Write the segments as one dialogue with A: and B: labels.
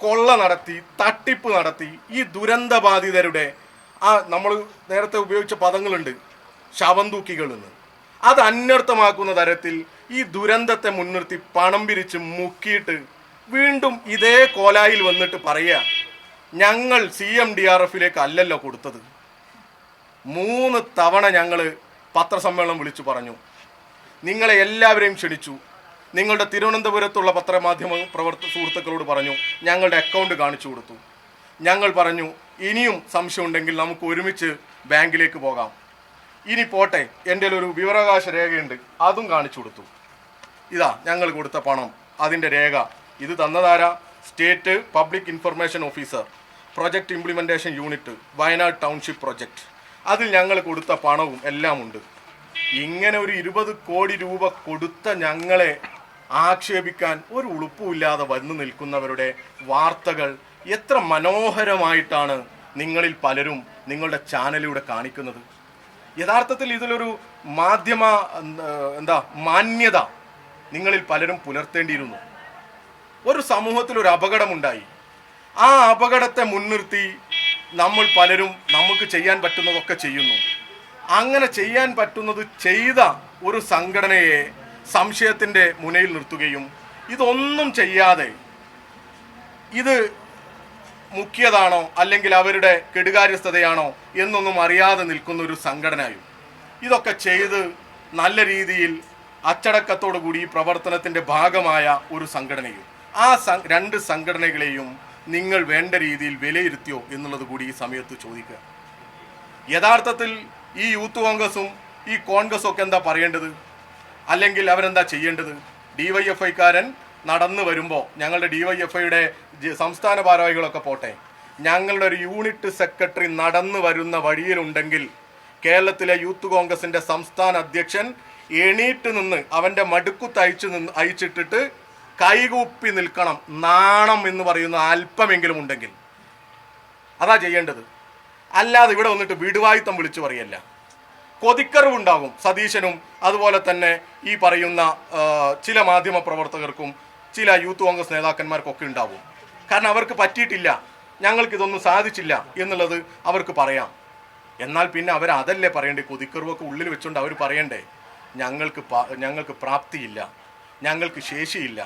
A: കൊള്ള നടത്തി, തട്ടിപ്പ് നടത്തി ഈ ദുരന്തബാധിതരുടെ നമ്മൾ നേരത്തെ ഉപയോഗിച്ച പദങ്ങളുണ്ട്, ശവം തൂക്കികൾ എന്ന്. അത് അന്വർത്ഥമാക്കുന്ന തരത്തിൽ ഈ ദുരന്തത്തെ മുൻനിർത്തി പണം പിരിച്ച് മുക്കിയിട്ട് വീണ്ടും ഇതേ കോലായിൽ വന്നിട്ട് പറയുക, ഞങ്ങൾ CMDRFിലേക്ക് അല്ലല്ലോ കൊടുത്തത്. 3 തവണ ഞങ്ങൾ പത്രസമ്മേളനം വിളിച്ചു പറഞ്ഞു, നിങ്ങളെ എല്ലാവരെയും ക്ഷണിച്ചു, നിങ്ങളുടെ തിരുവനന്തപുരത്തുള്ള പത്രമാധ്യമ സുഹൃത്തുക്കളോട് പറഞ്ഞു, ഞങ്ങളുടെ അക്കൗണ്ട് കാണിച്ചു കൊടുത്തു. ഞങ്ങൾ പറഞ്ഞു, ഇനിയും സംശയം ഉണ്ടെങ്കിൽ നമുക്ക് ഒരുമിച്ച് ബാങ്കിലേക്ക് പോകാം. ഇനി പോട്ടെ, എൻ്റെ ഒരു വിവരാവകാശ രേഖയുണ്ട്, അതും കാണിച്ചു കൊടുത്തു. ഇതാ ഞങ്ങൾ കൊടുത്ത പണം, അതിൻ്റെ രേഖ. ഇത് തന്നതാരാ? State public information officer, project implementation unit, Wayanad township project. അതിൽ ഞങ്ങൾ കൊടുത്ത പണവും എല്ലാം ഉണ്ട്. ഇങ്ങനെ ഒരു 20 കോടി രൂപ കൊടുത്ത ഞങ്ങളെ ആക്ഷേപിക്കാൻ ഒരു ഉളുപ്പുമില്ലാതെ വന്നു നിൽക്കുന്നവരുടെ വാർത്തകൾ എത്ര മനോഹരമായിട്ടാണ് നിങ്ങളിൽ പലരും നിങ്ങളുടെ ചാനലിലൂടെ കാണിക്കുന്നത്. യഥാർത്ഥത്തിൽ ഇതിലൊരു മാധ്യമ മാന്യത നിങ്ങളിൽ പലരും പുലർത്തേണ്ടിയിരുന്നു. ഒരു സമൂഹത്തിൽ ഒരു അപകടമുണ്ടായി, ആ അപകടത്തെ മുൻനിർത്തി നമ്മൾ പലരും നമുക്ക് ചെയ്യാൻ പറ്റുന്നതൊക്കെ ചെയ്യുന്നു. അങ്ങനെ ചെയ്യാൻ പറ്റുന്നത് ചെയ്ത ഒരു സംഘടനയെ സംശയത്തിൻ്റെ മുനയിൽ നിർത്തുകയും ഇതൊന്നും ചെയ്യാതെ ഇത് മുഖ്യതാണോ അല്ലെങ്കിൽ അവരുടെ കെടുകാര്യസ്ഥതയാണോ എന്നൊന്നും അറിയാതെ നിൽക്കുന്ന ഒരു സംഘടനയും ഇതൊക്കെ ചെയ്ത് നല്ല രീതിയിൽ അച്ചടക്കത്തോടു കൂടി ഈ പ്രവർത്തനത്തിൻ്റെ ഭാഗമായ ഒരു സംഘടനയും ആ 2 സംഘടനകളെയും നിങ്ങൾ വേണ്ട രീതിയിൽ വിലയിരുത്തിയോ എന്നുള്ളത് കൂടി ഈ സമയത്ത് ചോദിക്കുക. യഥാർത്ഥത്തിൽ ഈ യൂത്ത് കോൺഗ്രസും ഈ കോൺഗ്രസും ഒക്കെ എന്താ പറയേണ്ടത്? അല്ലെങ്കിൽ അവരെന്താ ചെയ്യേണ്ടത്? DYFIക്കാരൻ നടന്നു വരുമ്പോൾ ഞങ്ങളുടെ DYFIയുടെ സംസ്ഥാന ഭാരവാഹികളൊക്കെ പോട്ടെ, ഞങ്ങളുടെ ഒരു യൂണിറ്റ് സെക്രട്ടറി നടന്നു വരുന്ന വഴിയിലുണ്ടെങ്കിൽ കേരളത്തിലെ യൂത്ത് കോൺഗ്രസിൻ്റെ സംസ്ഥാന അധ്യക്ഷൻ എണീറ്റ് നിന്ന് അവൻ്റെ മടുക്കുത്ത് അയച്ചിട്ടിട്ട് കൈകൂപ്പി നിൽക്കണം. നാണം എന്ന് പറയുന്ന അല്പമെങ്കിലും ഉണ്ടെങ്കിൽ അതാ ചെയ്യേണ്ടത്. അല്ലാതെ ഇവിടെ വന്നിട്ട് വിടുവായുത്തം വിളിച്ചു പറയല്ല. കൊതിക്കറിവുണ്ടാകും സതീശനും അതുപോലെ തന്നെ ഈ പറയുന്ന ചില മാധ്യമ പ്രവർത്തകർക്കും ചില യൂത്ത് കോൺഗ്രസ് നേതാക്കന്മാർക്കൊക്കെ ഉണ്ടാവും. കാരണം അവർക്ക് പറ്റിയിട്ടില്ല, ഞങ്ങൾക്കിതൊന്നും സാധിച്ചില്ല എന്നുള്ളത് അവർക്ക് പറയാം. എന്നാൽ പിന്നെ അവരതല്ലേ പറയണ്ടേ? കൊതിക്കറിവൊക്കെ ഉള്ളിൽ വെച്ചുകൊണ്ട് അവർ പറയണ്ടേ, ഞങ്ങൾക്ക് പ്രാപ്തിയില്ല, ഞങ്ങൾക്ക് ശേഷിയില്ല,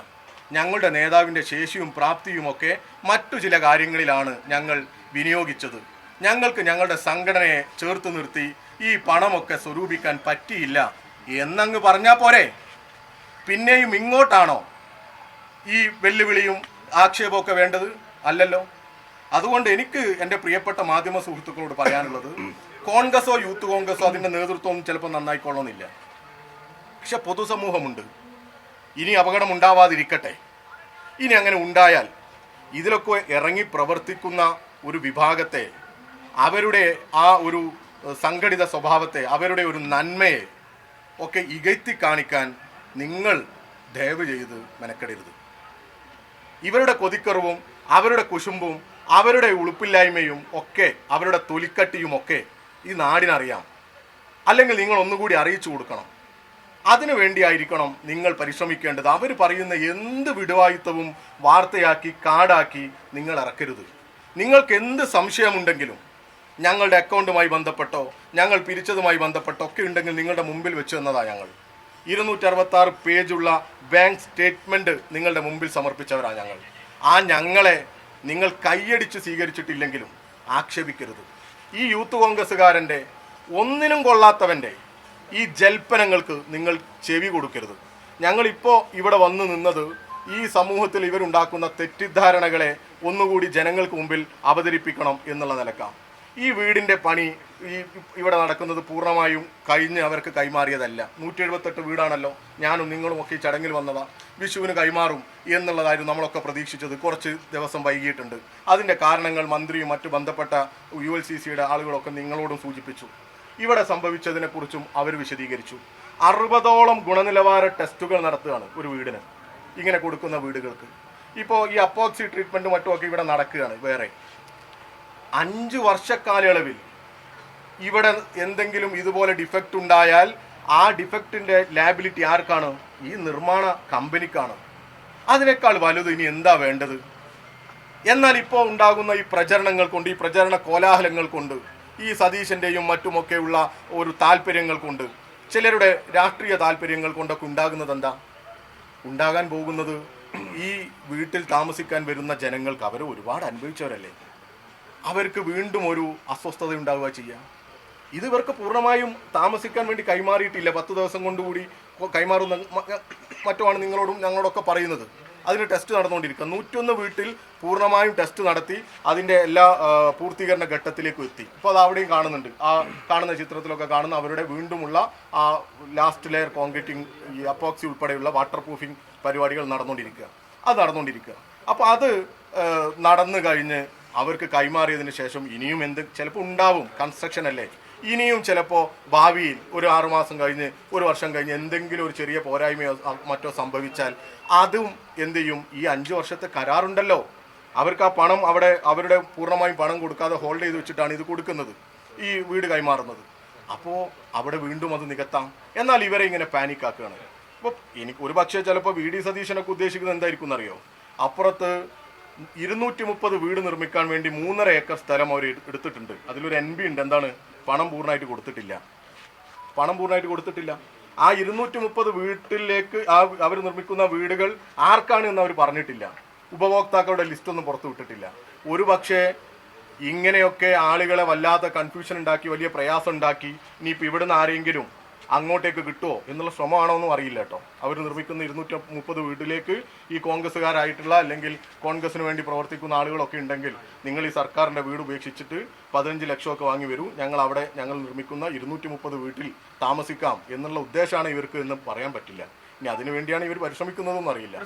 A: ഞങ്ങളുടെ നേതാവിൻ്റെ ശേഷിയും പ്രാപ്തിയുമൊക്കെ മറ്റു ചില കാര്യങ്ങളിലാണ് ഞങ്ങൾ വിനിയോഗിച്ചത്, ഞങ്ങൾക്ക് ഞങ്ങളുടെ സംഘടനയെ ചേർത്ത് നിർത്തി ഈ പണമൊക്കെ സ്വരൂപിക്കാൻ പറ്റിയില്ല എന്നങ്ങ് പറഞ്ഞാൽ പോരെ? പിന്നെയും ഇങ്ങോട്ടാണോ ഈ വെല്ലുവിളിയും ആക്ഷേപമൊക്കെ വേണ്ടത്? അല്ലല്ലോ. അതുകൊണ്ട് എനിക്ക് എൻ്റെ പ്രിയപ്പെട്ട മാധ്യമ സുഹൃത്തുക്കളോട് പറയാനുള്ളത്, കോൺഗ്രസോ യൂത്ത് കോൺഗ്രസോ അതിൻ്റെ നേതൃത്വവും ചിലപ്പോൾ നന്നായിക്കൊള്ളുന്നില്ല. പക്ഷെ പൊതുസമൂഹമുണ്ട്. ഇനി അപകടം ഉണ്ടാവാതിരിക്കട്ടെ. ഇനി അങ്ങനെ ഉണ്ടായാൽ ഇതിലൊക്കെ ഇറങ്ങി പ്രവർത്തിക്കുന്ന ഒരു വിഭാഗത്തെ, അവരുടെ ആ ഒരു സംഘടിത സ്വഭാവത്തെ, അവരുടെ ഒരു നന്മയെ ഒക്കെ ഇകഴ്ത്തി കാണിക്കാൻ നിങ്ങൾ ദയവ് ചെയ്ത് മെനക്കെടരുത്. ഇവരുടെ കൊതിക്കറിവും അവരുടെ കുശുമ്പും അവരുടെ ഉളുപ്പില്ലായ്മയും ഒക്കെ അവരുടെ തൊലിക്കട്ടിയും ഒക്കെ ഈ നാടിനറിയാം. അല്ലെങ്കിൽ നിങ്ങൾ ഒന്നുകൂടി അറിയിച്ചു കൊടുക്കണം. അതിനു വേണ്ടിയായിരിക്കണം നിങ്ങൾ പരിശ്രമിക്കേണ്ടത്. അവർ പറയുന്ന എന്ത് വിടുവായുത്തവും വാർത്തയാക്കി കാടാക്കി നിങ്ങൾ ഇറക്കരുത്. നിങ്ങൾക്ക് എന്ത് സംശയമുണ്ടെങ്കിലും ഞങ്ങളുടെ അക്കൗണ്ടുമായി ബന്ധപ്പെട്ടോ ഞങ്ങൾ പിരിച്ചതുമായി ബന്ധപ്പെട്ടോ ഒക്കെ ഉണ്ടെങ്കിൽ നിങ്ങളുടെ മുമ്പിൽ വെച്ച് തന്നതാണ് ഞങ്ങൾ. 266 പേജുള്ള ബാങ്ക് സ്റ്റേറ്റ്മെൻറ്റ് നിങ്ങളുടെ മുമ്പിൽ സമർപ്പിച്ചവരാണ് ഞങ്ങൾ. ആ ഞങ്ങളെ നിങ്ങൾ കൈയടിച്ച് സ്വീകരിച്ചിട്ടില്ലെങ്കിലും ആക്ഷേപിക്കരുത്. ഈ യൂത്ത് കോൺഗ്രസ്സുകാരൻ്റെ ഒന്നിനും കൊള്ളാത്തവൻ്റെ ഈ ജൽപ്പനങ്ങൾക്ക് നിങ്ങൾ ചെവി കൊടുക്കരുത്. ഞങ്ങളിപ്പോൾ ഇവിടെ വന്നു നിന്നത് ഈ സമൂഹത്തിൽ ഇവരുണ്ടാക്കുന്ന തെറ്റിദ്ധാരണകളെ ഒന്നുകൂടി ജനങ്ങൾക്ക് മുമ്പിൽ അവതരിപ്പിക്കണം എന്നുള്ള നിലക്കാണ്. ഈ വീടിൻ്റെ പണി ഇവിടെ നടക്കുന്നത് പൂർണ്ണമായും കഴിഞ്ഞ് അവർക്ക് കൈമാറിയതല്ല. 178 വീടാണല്ലോ. ഞാനും നിങ്ങളും ഒക്കെ ഈ ചടങ്ങിൽ വന്നതാണ്. വിഷുവിന് കൈമാറും എന്നുള്ളതായിരുന്നു നമ്മളൊക്കെ പ്രതീക്ഷിച്ചത്. കുറച്ച് ദിവസം വൈകിയിട്ടുണ്ട്. അതിൻ്റെ കാരണങ്ങൾ മന്ത്രിയും മറ്റു ബന്ധപ്പെട്ട ULCCയുടെ ആളുകളൊക്കെ നിങ്ങളോടും സൂചിപ്പിച്ചു. ഇവിടെ സംഭവിച്ചതിനെക്കുറിച്ചും അവർ വിശദീകരിച്ചു. 60ഓളം ഗുണനിലവാര ടെസ്റ്റുകൾ നടത്തുകയാണ് ഒരു വീടിന്, ഇങ്ങനെ കൊടുക്കുന്ന വീടുകൾക്ക്. ഇപ്പോൾ ഈ അപ്പോക്സി ട്രീറ്റ്മെൻറ്റും മറ്റുമൊക്കെ ഇവിടെ നടക്കുകയാണ്. വേറെ 5 വർഷക്കാലയളവിൽ ഇവിടെ എന്തെങ്കിലും ഇതുപോലെ ഡിഫക്റ്റ് ഉണ്ടായാൽ ആ ഡിഫക്റ്റിൻ്റെ ലാബിലിറ്റി ആർക്കാണ്? ഈ നിർമ്മാണ കമ്പനിക്കാണ്. അതിനേക്കാൾ വലുത് ഇനി എന്താ വേണ്ടത്? എന്നാൽ ഇപ്പോൾ ഉണ്ടാകുന്ന ഈ പ്രചരണങ്ങൾ കൊണ്ട്, ഈ പ്രചരണ കോലാഹലങ്ങൾ കൊണ്ട്, ഈ സതീശൻ്റെയും മറ്റുമൊക്കെയുള്ള ഒരു താല്പര്യങ്ങൾ കൊണ്ട്, ചിലരുടെ രാഷ്ട്രീയ താല്പര്യങ്ങൾ കൊണ്ടൊക്കെ ഉണ്ടാകുന്നത് എന്താ? ഉണ്ടാകാൻ പോകുന്നത് ഈ വീട്ടിൽ താമസിക്കാൻ വരുന്ന ജനങ്ങൾക്ക്, അവർ ഒരുപാട് അനുഭവിച്ചവരല്ലേ, അവർക്ക് വീണ്ടും ഒരു അസ്വസ്ഥത ഉണ്ടാവുക ചെയ്യുക. ഇത് ഇവർക്ക് പൂർണ്ണമായും താമസിക്കാൻ വേണ്ടി കൈമാറിയിട്ടില്ല. 10 ദിവസം കൊണ്ടുകൂടി കൈമാറുന്ന മറ്റുമാണ് നിങ്ങളോടും ഞങ്ങളോടൊക്കെ പറയുന്നത്. അതിന് ടെസ്റ്റ് നടന്നുകൊണ്ടിരിക്കുക. 101 വീട്ടിൽ പൂർണ്ണമായും ടെസ്റ്റ് നടത്തി അതിൻ്റെ എല്ലാ പൂർത്തീകരണ ഘട്ടത്തിലേക്കും എത്തി. ഇപ്പോൾ അത് അവിടെയും കാണുന്നുണ്ട്. ആ കാണുന്ന ചിത്രത്തിലൊക്കെ കാണുന്ന അവരുടെ വീണ്ടുമുള്ള ആ ലാസ്റ്റ് ലെയർ കോൺക്രീറ്റിംഗ്, ഈ അപ്പോക്സി ഉൾപ്പെടെയുള്ള വാട്ടർ പ്രൂഫിംഗ് പരിപാടികൾ നടന്നുകൊണ്ടിരിക്കുക. അപ്പോൾ അത് നടന്നു കഴിഞ്ഞ് അവർക്ക് കൈമാറിയതിന് ശേഷം ഇനിയും ചിലപ്പോൾ ഉണ്ടാവും, കൺസ്ട്രക്ഷൻ അല്ലേ, ഇനിയും ചിലപ്പോൾ ഭാവിയിൽ ഒരു 6 മാസം കഴിഞ്ഞ് 1 വർഷം കഴിഞ്ഞ് എന്തെങ്കിലും ഒരു ചെറിയ പോരായ്മയോ മറ്റോ സംഭവിച്ചാൽ അതും എന്ത് ചെയ്യും? ഈ 5 വർഷത്തെ കരാറുണ്ടല്ലോ, അവർക്ക് ആ പണം അവരുടെ പൂർണ്ണമായും പണം കൊടുക്കാതെ ഹോൾഡ് ചെയ്ത് വെച്ചിട്ടാണ് ഇത് കൊടുക്കുന്നത്, ഈ വീട് കൈമാറുന്നത്. അപ്പോൾ അവിടെ വീണ്ടും അത് നികത്താം. എന്നാൽ ഇവരെ ഇങ്ങനെ പാനിക് ആക്കുകയാണ്. അപ്പോൾ ഒരു പക്ഷേ ചിലപ്പോൾ വി ഡി സതീശനൊക്കെ ഉദ്ദേശിക്കുന്നത് എന്തായിരിക്കും എന്നറിയോ? അപ്പുറത്ത് 230 വീട് നിർമ്മിക്കാൻ വേണ്ടി 3.5 ഏക്കർ സ്ഥലം അവർ എടുത്തിട്ടുണ്ട്. അതിലൊരു NB ഉണ്ട്. എന്താണ്? പണം പൂർണ്ണമായിട്ട് കൊടുത്തിട്ടില്ല. ആ 230 വീട്ടിലേക്ക് അവർ നിർമ്മിക്കുന്ന വീടുകൾ ആർക്കാണ് എന്ന് അവർ പറഞ്ഞിട്ടില്ല. ഉപഭോക്താക്കളുടെ ലിസ്റ്റൊന്നും പുറത്തു വിട്ടിട്ടില്ല. ഒരു പക്ഷേ ഇങ്ങനെയൊക്കെ ആളുകളെ വല്ലാത്ത കൺഫ്യൂഷൻ ഉണ്ടാക്കി, വലിയ പ്രയാസം ഉണ്ടാക്കി, ഇനിയിപ്പോൾ ഇവിടുന്ന് ആരെങ്കിലും അങ്ങോട്ടേക്ക് കിട്ടുമോ എന്നുള്ള ശ്രമമാണോ എന്നും അറിയില്ല കേട്ടോ. അവർ നിർമ്മിക്കുന്ന 230 വീട്ടിലേക്ക് ഈ കോൺഗ്രസ്സുകാരായിട്ടുള്ള അല്ലെങ്കിൽ കോൺഗ്രസിന് വേണ്ടി പ്രവർത്തിക്കുന്ന ആളുകളൊക്കെ ഉണ്ടെങ്കിൽ നിങ്ങൾ ഈ സർക്കാരിൻ്റെ വീട് ഉപേക്ഷിച്ചിട്ട് 15 ലക്ഷമൊക്കെ വാങ്ങി വരൂ, ഞങ്ങൾ നിർമ്മിക്കുന്ന 230 വീട്ടിൽ താമസിക്കാം എന്നുള്ള ഉദ്ദേശമാണ് ഇവർക്ക് എന്ന് പറയാൻ പറ്റില്ല. ഇനി അതിനു വേണ്ടിയാണ് ഇവർ പരിശ്രമിക്കുന്നതെന്നും അറിയില്ല.